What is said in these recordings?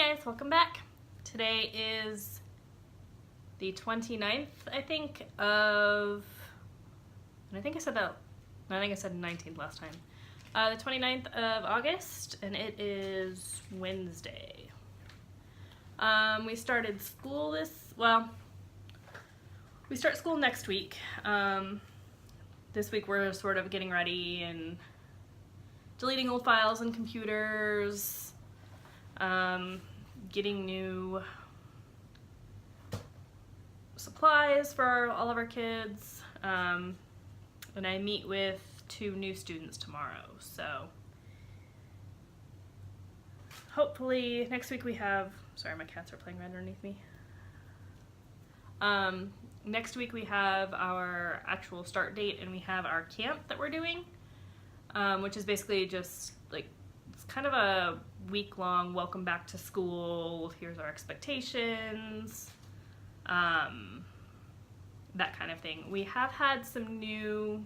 guys, welcome back. Today is the 29th, I think, of, and I think I said that, I think I said 19th last time. The 29th of August, and it is Wednesday. We started school we start school next week. This week we're sort of getting ready and deleting old files and computers, getting new supplies for all of our kids, and I meet with 2 new students tomorrow, so hopefully next week we have, sorry my cats are playing right underneath me. Next week we have our actual start date and we have our camp that we're doing, which is basically just like, it's kind of a week-long welcome back to school, here's our expectations, that kind of thing. We have had some new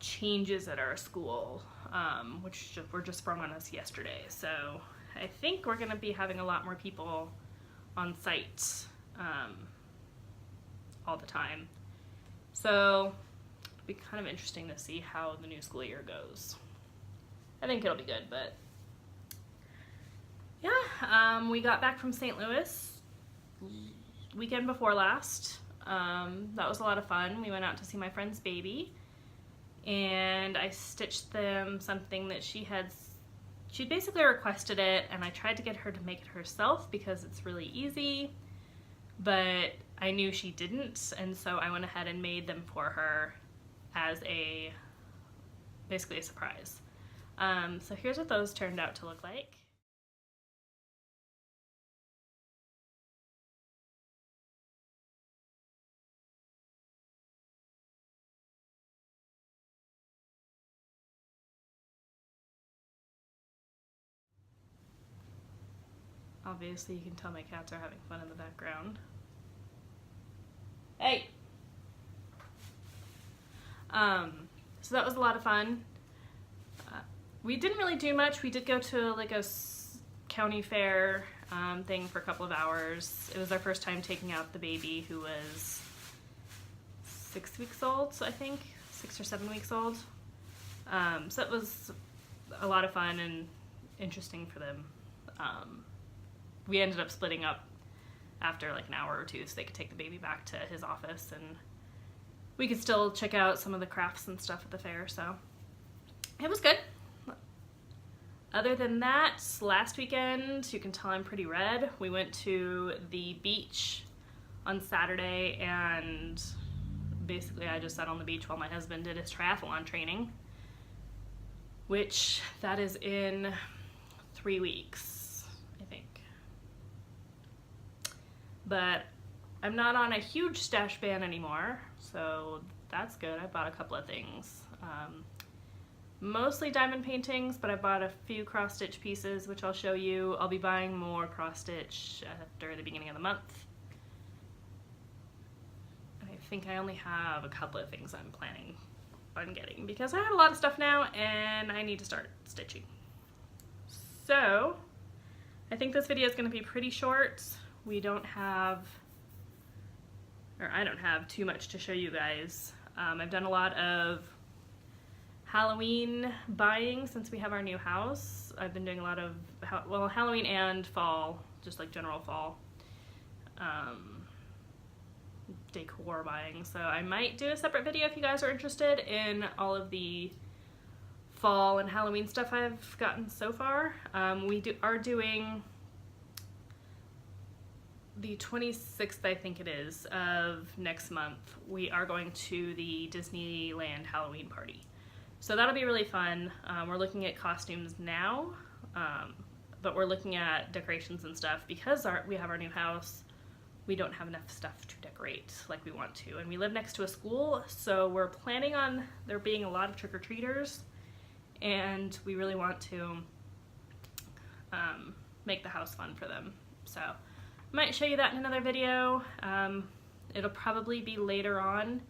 changes at our school, which were just sprung on us yesterday, so I think we're going to be having a lot more people on site all the time, so it'll be kind of interesting to see how the new school year goes. I think it'll be good, but yeah, we got back from St. Louis weekend before last. That was a lot of fun. We went out to see my friend's baby, and I stitched them something that she basically requested it, and I tried to get her to make it herself because it's really easy, but I knew she didn't, and so I went ahead and made them for her as basically a surprise. So here's what those turned out to look like. Obviously you can tell my cats are having fun in the background. Hey! So that was a lot of fun. We didn't really do much. We did go to like a county fair thing for a couple of hours. It was our first time taking out the baby, who was 6 weeks old, I think, 6 or 7 weeks old. So it was a lot of fun and interesting for them. We ended up splitting up after like an hour or two so they could take the baby back to his office, and we could still check out some of the crafts and stuff at the fair, so it was good. Other than that, last weekend, you can tell I'm pretty red, we went to the beach on Saturday, and basically I just sat on the beach while my husband did his triathlon training, which that is in 3 weeks, I think. But I'm not on a huge stash ban anymore, so that's good. I bought a couple of things. Mostly diamond paintings, but I bought a few cross-stitch pieces, which I'll show you. I'll be buying more cross-stitch after the beginning of the month. And I think I only have a couple of things I'm planning on getting, because I have a lot of stuff now and I need to start stitching. So I think this video is going to be pretty short. We don't have, or I don't have too much to show you guys. I've done a lot of Halloween buying since we have our new house. I've been doing a lot of, well, Halloween and fall, just like general fall decor buying. So I might do a separate video if you guys are interested in all of the fall and Halloween stuff I've gotten so far. We are doing the 26th, I think it is, of next month. We are going to the Disneyland Halloween party. So that'll be really fun. We're looking at costumes now, but we're looking at decorations and stuff because we have our new house. We don't have enough stuff to decorate like we want to, and we live next to a school, so we're planning on there being a lot of trick-or-treaters, and we really want to make the house fun for them. So I might show you that in another video. It'll probably be later on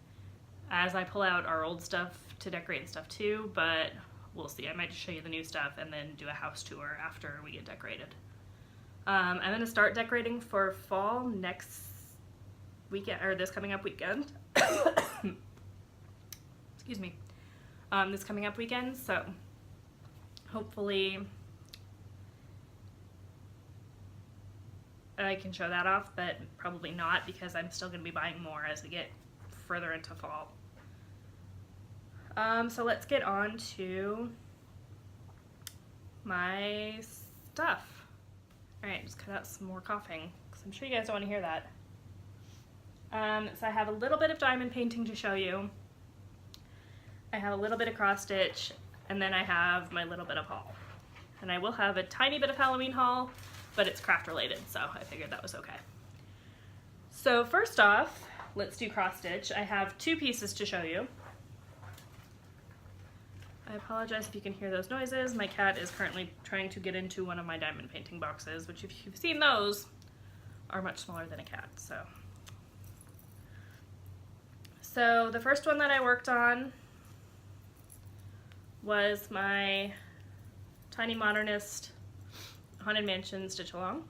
as I pull out our old stuff to decorate and stuff too, but we'll see. I might just show you the new stuff and then do a house tour after we get decorated. I'm going to start decorating for fall next weekend, or this coming up weekend. Excuse me. This coming up weekend, so hopefully I can show that off, but probably not because I'm still going to be buying more as we get further into fall. So let's get on to my stuff. Alright, just cut out some more coughing because I'm sure you guys don't want to hear that. So I have a little bit of diamond painting to show you. I have a little bit of cross stitch, and then I have my little bit of haul. And I will have a tiny bit of Halloween haul, but it's craft related, so I figured that was okay. So first off, let's do cross stitch. I have 2 pieces to show you. I apologize if you can hear those noises. My cat is currently trying to get into one of my diamond painting boxes, which if you've seen those, are much smaller than a cat, so. So the first one that I worked on was my Tiny Modernist Haunted Mansion stitch along.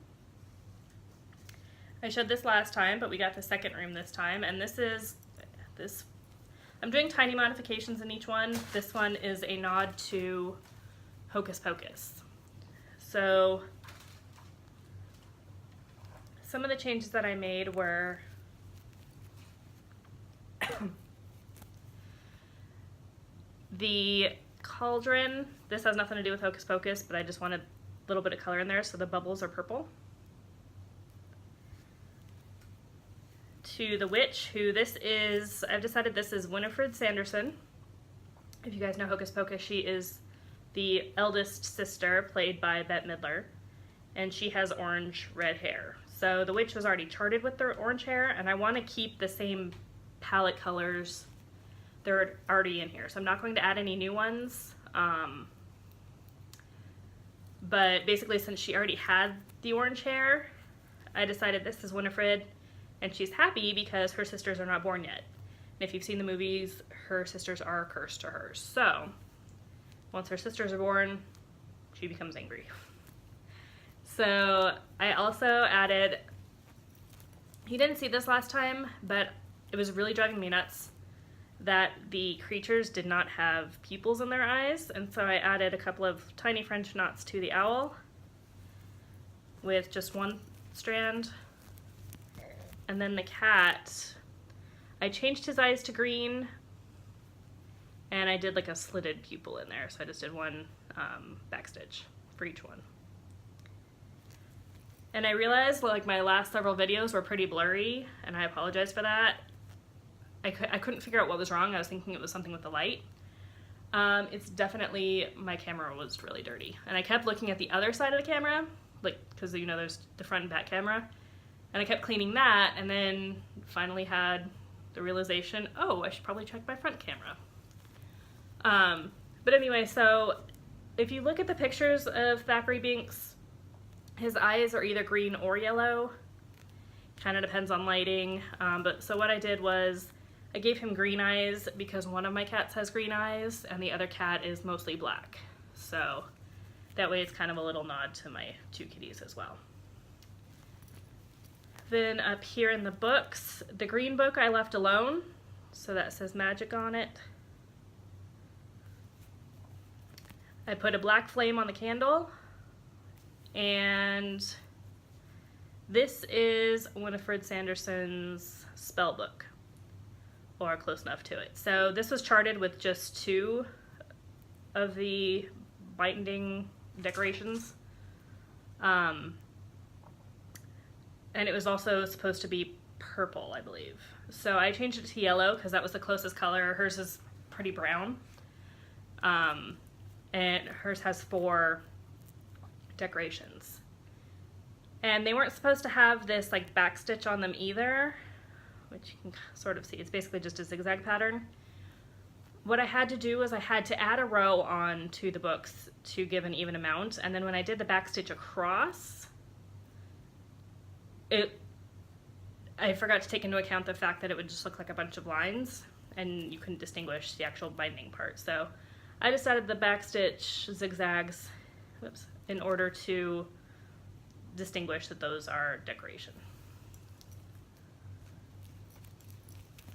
I showed this last time, but we got the second room this time, and I'm doing tiny modifications in each one. This one is a nod to Hocus Pocus. So some of the changes that I made were the cauldron. This has nothing to do with Hocus Pocus, but I just wanted a little bit of color in there, so the bubbles are purple. To the witch, who this is, I've decided this is Winifred Sanderson. If you guys know Hocus Pocus, she is the eldest sister, played by Bette Midler, and she has orange-red hair. So the witch was already charted with their orange hair, and I want to keep the same palette colors that are already in here. So I'm not going to add any new ones, but basically since she already had the orange hair, I decided this is Winifred. And she's happy because her sisters are not born yet. And if you've seen the movies, her sisters are cursed to her. So, once her sisters are born, she becomes angry. So, I also added, you didn't see this last time, but it was really driving me nuts that the creatures did not have pupils in their eyes. And so I added a couple of tiny French knots to the owl with just one strand. And then the cat, I changed his eyes to green, and I did like a slitted pupil in there, so I just did one backstitch for each one. And I realized like my last several videos were pretty blurry, and I apologize for that. I couldn't figure out what was wrong. I was thinking it was something with the light. It's definitely my camera was really dirty. And I kept looking at the other side of the camera, like, because you know there's the front and back camera. And I kept cleaning that, and then finally had the realization, oh, I should probably check my front camera. But anyway, so if you look at the pictures of Thackeray Binks, his eyes are either green or yellow. Kind of depends on lighting. But so what I did was I gave him green eyes because one of my cats has green eyes, and the other cat is mostly black. So that way it's kind of a little nod to my 2 kitties as well. Then up here in the books, the green book I left alone, so that says magic on it. I put a black flame on the candle, and this is Winifred Sanderson's spell book, or close enough to it. So this was charted with just 2 of the binding decorations. And it was also supposed to be purple, I believe. So I changed it to yellow because that was the closest color. Hers is pretty brown. And hers has 4 decorations. And they weren't supposed to have this like back stitch on them either, which you can sort of see. It's basically just a zigzag pattern. What I had to do was I had to add a row on to the books to give an even amount. And then when I did the back stitch across, I forgot to take into account the fact that it would just look like a bunch of lines and you couldn't distinguish the actual binding part. So I decided the backstitch zigzags, whoops, in order to distinguish that those are decoration.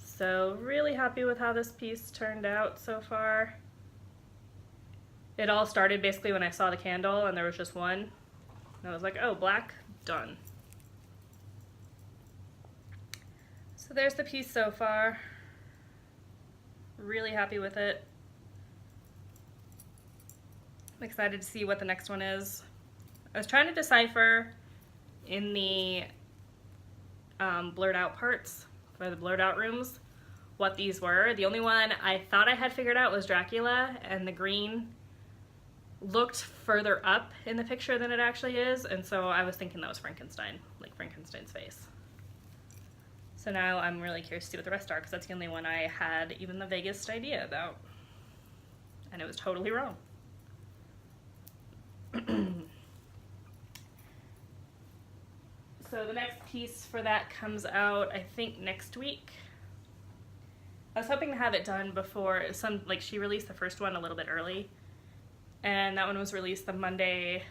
So really happy with how this piece turned out so far. It all started basically when I saw the candle and there was just one. And I was like, oh, black, done. So there's the piece so far. Really happy with it. I'm excited to see what the next one is. I was trying to decipher in the blurred out parts, or the blurred out rooms, what these were. The only one I thought I had figured out was Dracula, and the green looked further up in the picture than it actually is, and so I was thinking that was Frankenstein, like Frankenstein's face. So now I'm really curious to see what the rest are, because that's the only one I had even the vaguest idea about. And it was totally wrong. So the next piece for that comes out, I think, next week. I was hoping to have it done before she released the first one a little bit early. And that one was released the Monday,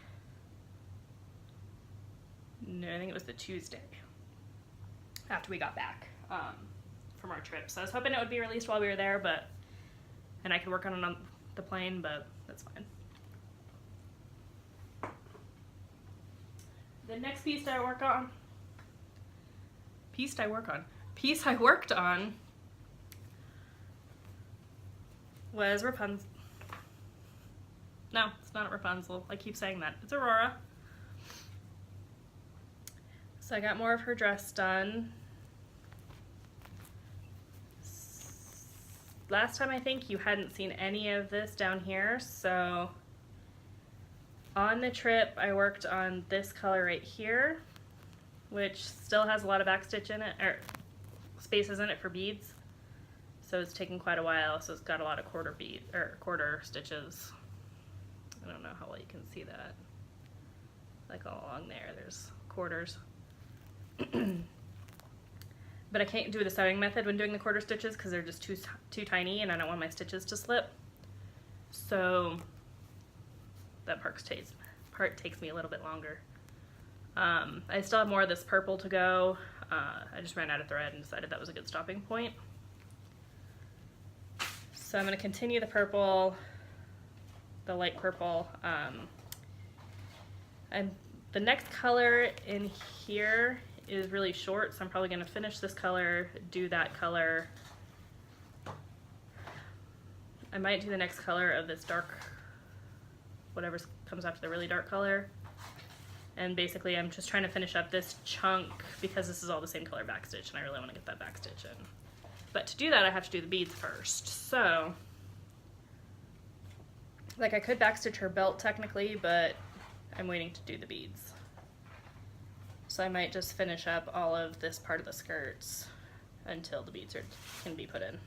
no, I think it was the Tuesday after we got back from our trip. So I was hoping it would be released while we were there, and I could work on it on the plane, but that's fine. The next piece I worked on was Rapunzel. No, it's not Rapunzel. I keep saying that. It's Aurora. So I got more of her dress done. Last time I think you hadn't seen any of this down here, so on the trip I worked on this color right here, which still has a lot of backstitch in it, or spaces in it for beads. So it's taken quite a while, so it's got a lot of quarter stitches. I don't know how well you can see that. Like all along there, there's quarters. But I can't do the sewing method when doing the quarter stitches because they're just too tiny and I don't want my stitches to slip. So that part takes me a little bit longer. I still have more of this purple to go. I just ran out of thread and decided that was a good stopping point. So I'm going to continue the purple, the light purple. The next color in here is really short, so I'm probably going to finish this color, do that color. I might do the next color of this dark, whatever comes after the really dark color. And basically I'm just trying to finish up this chunk because this is all the same color backstitch and I really want to get that backstitch in. But to do that I have to do the beads first. So, like I could backstitch her belt technically, but I'm waiting to do the beads. So I might just finish up all of this part of the skirts until the beads can be put in.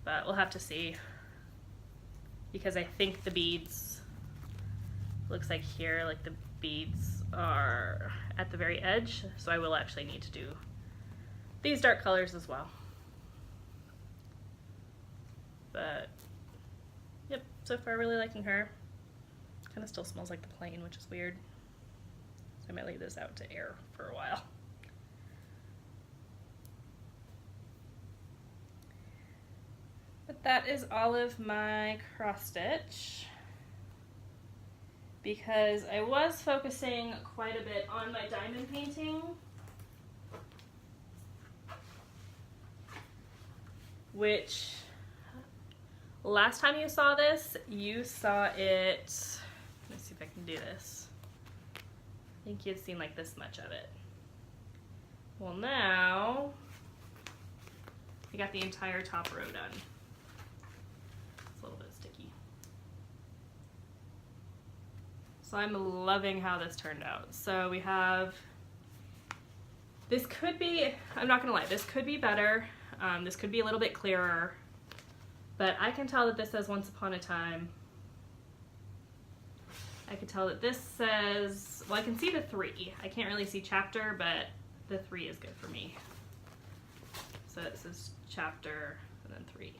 But we'll have to see, because I think the beads, looks like here, like the beads are at the very edge, so I will actually need to do these dark colors as well. But yep, so far really liking her. Kind of still smells like the plane, which is weird. So I might leave this out to air for a while. But that is all of my cross stitch, because I was focusing quite a bit on my diamond painting, which last time you saw this, you saw it, let me see if I can do this. I think you'd seen like this much of it. Well, now I got the entire top row done. It's a little bit sticky. So I'm loving how this turned out. So we have, this could be, I'm not gonna lie, this could be better. This could be a little bit clearer, but I can tell that this says Once Upon a Time. I can tell that this says, well, I can see the 3. I can't really see chapter, but the 3 is good for me. So it says chapter and then 3.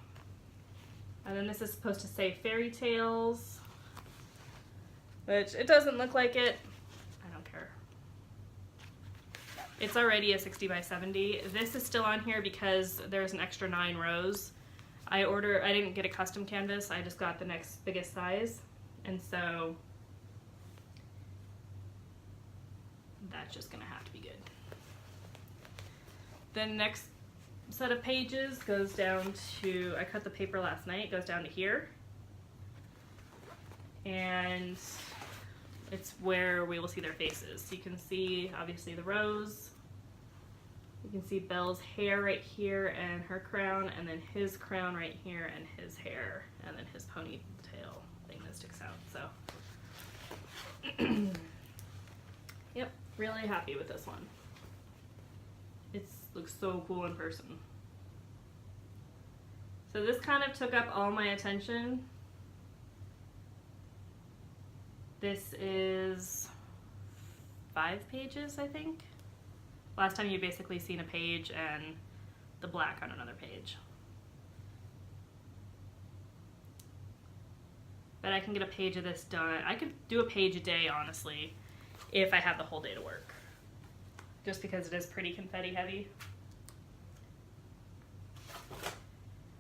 And then this is supposed to say fairy tales, which it doesn't look like it. I don't care. It's already a 60 by 70. This is still on here because there's an extra 9 rows. I didn't get a custom canvas, I just got the next biggest size. And so that's just gonna have to be good. The next set of pages goes down to, I cut the paper last night, it goes down to here. And it's where we will see their faces. So you can see obviously the rose. You can see Belle's hair right here and her crown, and then his crown right here and his hair, and then his ponytail thing that sticks out. So, yep, really happy with this one. It looks so cool in person. So this kind of took up all my attention. This is 5 pages, I think. Last time you basically seen a page and the black on another page. But I can get a page of this done. I could do a page a day, honestly, if I have the whole day to work. Just because it is pretty confetti heavy.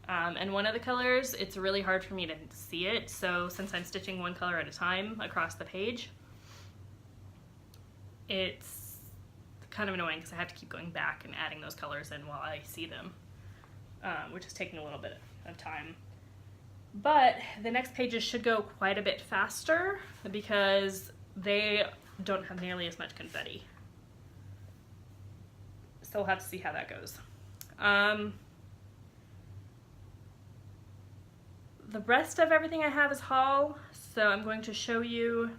And one of the colors, it's really hard for me to see it, so since I'm stitching one color at a time across the page, it's kind of annoying because I have to keep going back and adding those colors in while I see them, which is taking a little bit of time. But the next pages should go quite a bit faster because they don't have nearly as much confetti. So we'll have to see how that goes. The rest of everything I have is haul, so I'm going to show you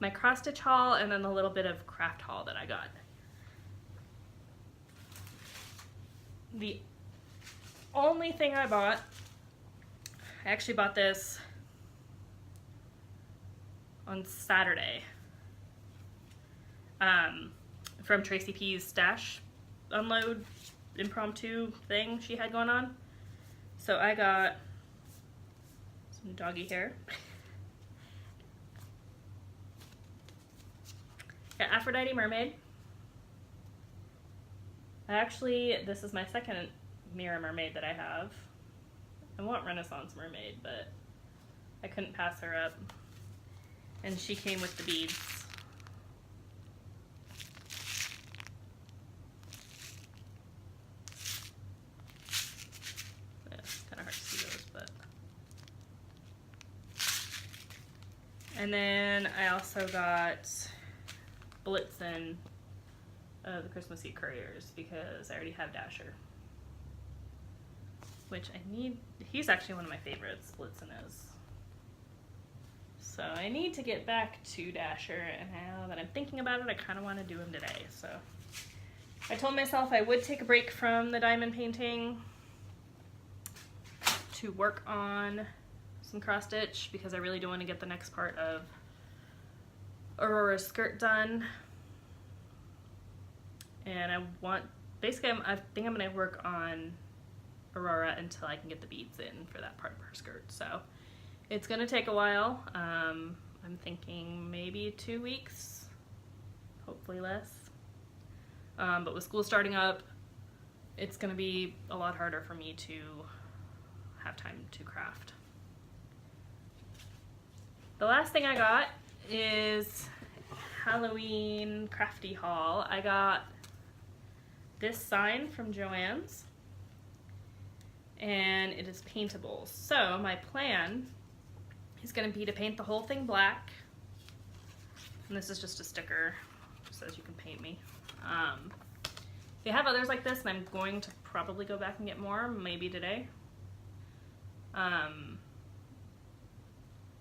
my cross stitch haul and then a little bit of craft haul that I got. The only thing I bought, I actually bought this on Saturday from Tracy P's stash unload impromptu thing she had going on. So I got some doggy hair. Got Aphrodite Mermaid. Actually, this is my second mirror mermaid that I have. I want Renaissance Mermaid, but I couldn't pass her up. And she came with the beads. Yeah, it's kind of hard to see those, but. And then I also got Blitzen of the Christmas Eve Couriers because I already have Dasher. Which I need, he's actually one of my favorites, Blitzen is. So I need to get back to Dasher, and now that I'm thinking about it, I kind of want to do him today. So I told myself I would take a break from the diamond painting to work on some cross stitch because I really do want to get the next part of Aurora's skirt done. And I want, basically I think I'm going to work on Aurora until I can get the beads in for that part of her skirt. So it's going to take a while. I'm thinking maybe 2 weeks, hopefully less. But with school starting up, it's going to be a lot harder for me to have time to craft. The last thing I got is Halloween crafty haul. I got this sign from Joann's, and it is paintable. So my plan is going to be to paint the whole thing black, and this is just a sticker, it says you can paint me. They have others like this, and I'm going to probably go back and get more, maybe today. But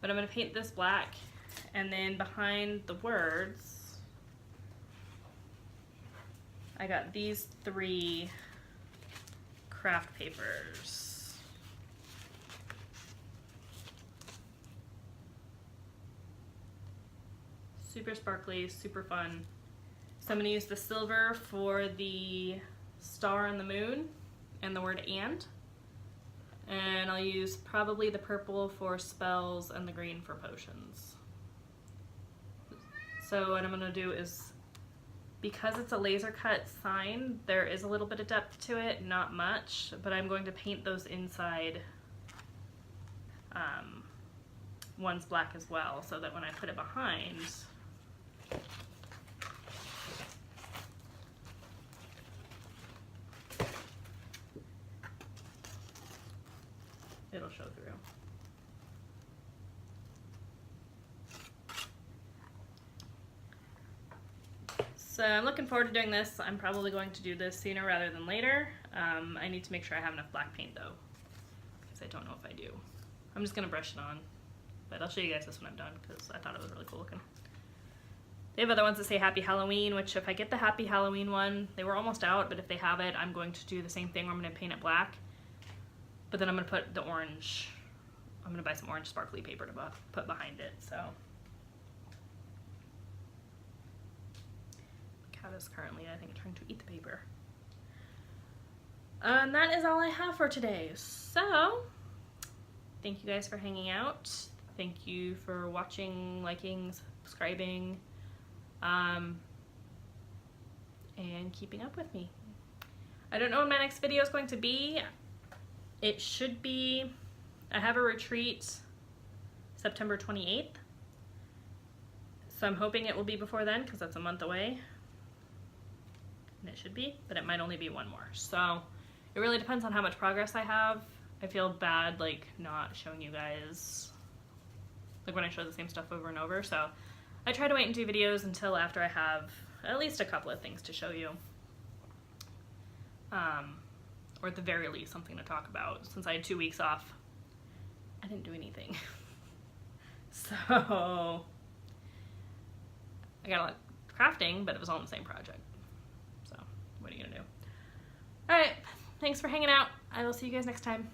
I'm going to paint this black, and then behind the words I got these 3 craft papers. Super sparkly, super fun. So I'm going to use the silver for the star and the moon and the word and. And I'll use probably the purple for spells and the green for potions. So what I'm gonna do is, because it's a laser cut sign, there is a little bit of depth to it, not much, but I'm going to paint those inside ones black as well, so that when I put it behind, it'll show through. So I'm looking forward to doing this. I'm probably going to do this sooner rather than later. I need to make sure I have enough black paint though, because I don't know if I do. I'm just gonna brush it on, but I'll show you guys this when I'm done because I thought it was really cool looking. They have other ones that say Happy Halloween, which if I get the Happy Halloween one, they were almost out, but if they have it, I'm going to do the same thing where I'm gonna paint it black, but then I'm gonna put the orange, I'm gonna buy some orange sparkly paper to put behind it, so. Cat is currently, I think, trying to eat the paper. And that is all I have for today. So, thank you guys for hanging out. Thank you for watching, liking, subscribing, and keeping up with me. I don't know when my next video is going to be. It should be, I have a retreat September 28th. So I'm hoping it will be before then because that's a month away. And it should be, but it might only be one more. So it really depends on how much progress I have. I feel bad like not showing you guys, like when I show the same stuff over and over. So I try to wait and do videos until after I have at least a couple of things to show you. Or at the very least something to talk about. Since I had 2 weeks off, I didn't do anything. So I got a lot of crafting, but it was all in the same project. So what are you gonna do? All right, thanks for hanging out. I will see you guys next time.